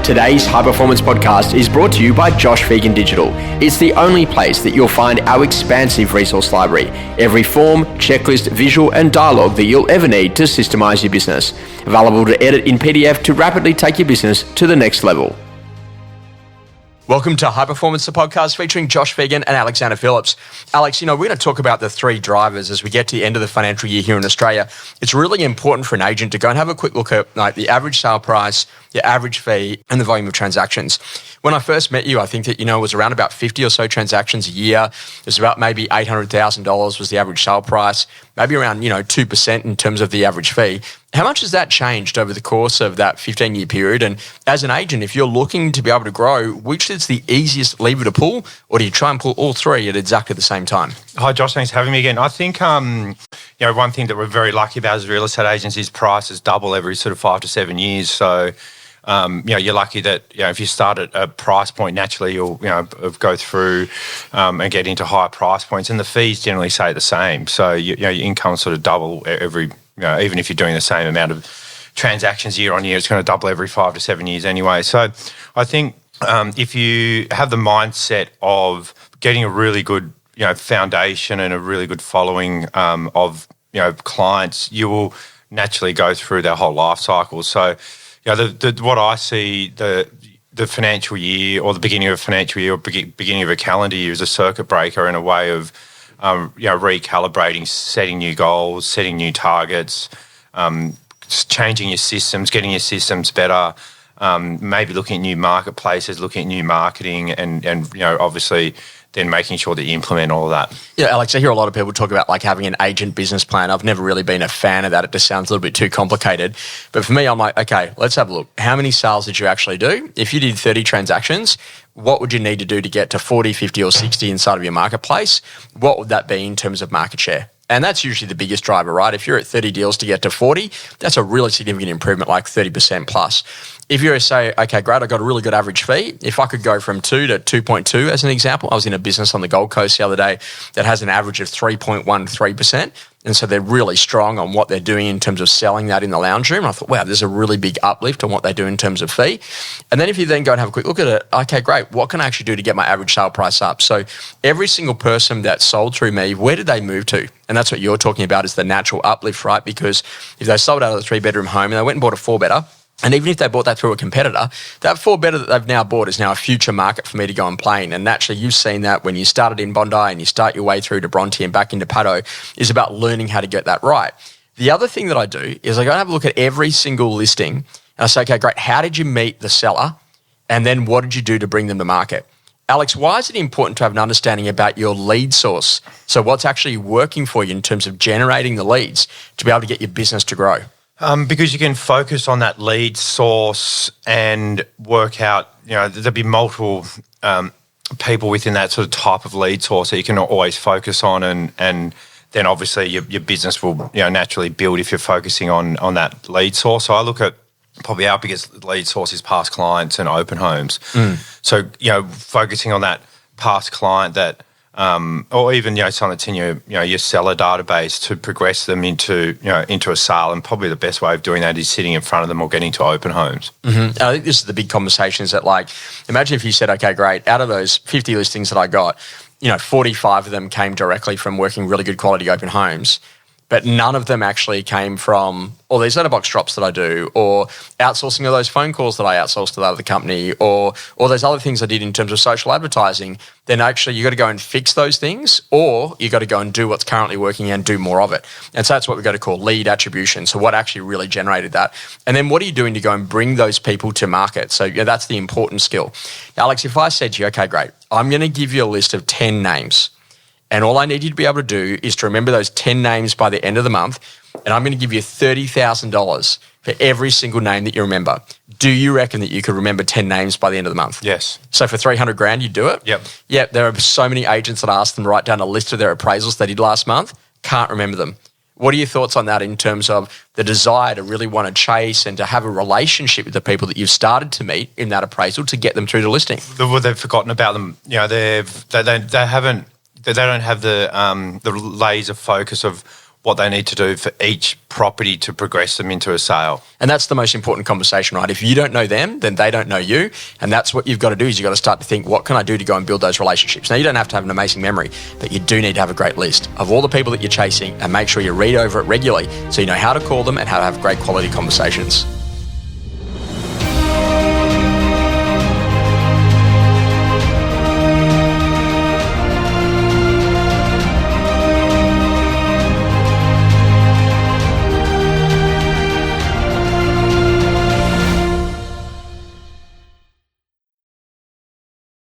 Today's High Performance Podcast is brought to you by Josh Phegan Digital. It's the only place that you'll find our expansive resource library. Every form, checklist, visual and dialogue that you'll ever need to systemize your business. Available to edit in PDF to rapidly take your business to the next level. Welcome to High Performance, the podcast featuring Josh Phegan and Alexander Phillips. Alex, we're going to talk about the three drivers as we get to the end of the financial year here in Australia. It's really important for an agent to go and have a quick look at the average sale price, the average fee, and the volume of transactions. When I first met you, I think that, it was around about 50 or so transactions a year. It was about maybe $800,000 was the average sale price, maybe around, 2% in terms of the average fee. How much has that changed over the course of that 15-year period? And as an agent, if you're looking to be able to grow, which is the easiest lever to pull, or do you try and pull all three at exactly the same time? Hi, Josh. Thanks for having me again. I think, one thing that we're very lucky about as real estate agents is prices double every sort of 5 to 7 years. So, you're lucky that, if you start at a price point, naturally you'll, go through and get into higher price points, and the fees generally stay the same. So, your income sort of double every, even if you're doing the same amount of transactions year on year, it's going to double every 5 to 7 years anyway. So, I think if you have the mindset of getting a really good, foundation and a really good following of, clients, you will naturally go through their whole life cycle. So, what I see, the financial year or the beginning of a financial year or beginning of a calendar year is a circuit breaker in a way of, recalibrating, setting new goals, setting new targets, changing your systems, getting your systems better, maybe looking at new marketplaces, looking at new marketing and obviously then making sure that you implement all of that. Yeah, Alex, I hear a lot of people talk about having an agent business plan. I've never really been a fan of that. It just sounds a little bit too complicated. But for me, I'm like, okay, let's have a look. How many sales did you actually do? If you did 30 transactions, what would you need to do to get to 40, 50 or 60 inside of your marketplace? What would that be in terms of market share? And that's usually the biggest driver, right? If you're at 30 deals to get to 40, that's a really significant improvement, like 30% plus. If you say, okay, great, I got a really good average fee. If I could go from 2 to 2.2 as an example, I was in a business on the Gold Coast the other day that has an average of 3.13%. And so they're really strong on what they're doing in terms of selling that in the lounge room. I thought, wow, there's a really big uplift on what they do in terms of fee. And then if you then go and have a quick look at it, okay, great, what can I actually do to get my average sale price up? So every single person that sold through me, where did they move to? And that's what you're talking about is the natural uplift, right? Because if they sold out of the 3-bedroom home and they went and bought a 4-bedder, and even if they bought that through a competitor, that 4-bedder that they've now bought is now a future market for me to go and play in. And naturally, you've seen that when you started in Bondi and you start your way through to Bronte and back into Paddo, is about learning how to get that right. The other thing that I do is I go and have a look at every single listing and I say, okay, great, how did you meet the seller? And then what did you do to bring them to market? Alex, why is it important to have an understanding about your lead source? So what's actually working for you in terms of generating the leads to be able to get your business to grow? Because you can focus on that lead source and work out, there'll be multiple people within that sort of type of lead source that you can always focus on and then obviously your business will naturally build if you're focusing on that lead source. So I look at probably our biggest lead source is past clients and open homes. So, focusing on that past client that or even something that's in your seller database to progress them into a sale, and probably the best way of doing that is sitting in front of them or getting to open homes. Mm-hmm. I think this is the big conversation. Is that imagine if you said, okay, great, out of those 50 listings that I got, 45 of them came directly from working really good quality open homes. But none of them actually came from all these letterbox drops that I do, or outsourcing of those phone calls that I outsourced to that other company, or those other things I did in terms of social advertising. Then actually you got to go and fix those things, or you got to go and do what's currently working and do more of it. And so that's what we've got to call lead attribution. So what actually really generated that? And then what are you doing to go and bring those people to market? So that's the important skill. Now, Alex, if I said to you, okay, great, I'm going to give you a list of 10 names. And all I need you to be able to do is to remember those 10 names by the end of the month. And I'm going to give you $30,000 for every single name that you remember. Do you reckon that you could remember 10 names by the end of the month? Yes. So for $300,000, you'd do it? Yep. Yep. There are so many agents that ask them to write down a list of their appraisals they did last month. Can't remember them. What are your thoughts on that in terms of the desire to really want to chase and to have a relationship with the people that you've started to meet in that appraisal to get them through the listing? Well, they've forgotten about them. They don't have the laser focus of what they need to do for each property to progress them into a sale. And that's the most important conversation, right? If you don't know them, then they don't know you. And that's what you've got to do, is you've got to start to think, what can I do to go and build those relationships? Now, you don't have to have an amazing memory, but you do need to have a great list of all the people that you're chasing, and make sure you read over it regularly so you know how to call them and how to have great quality conversations.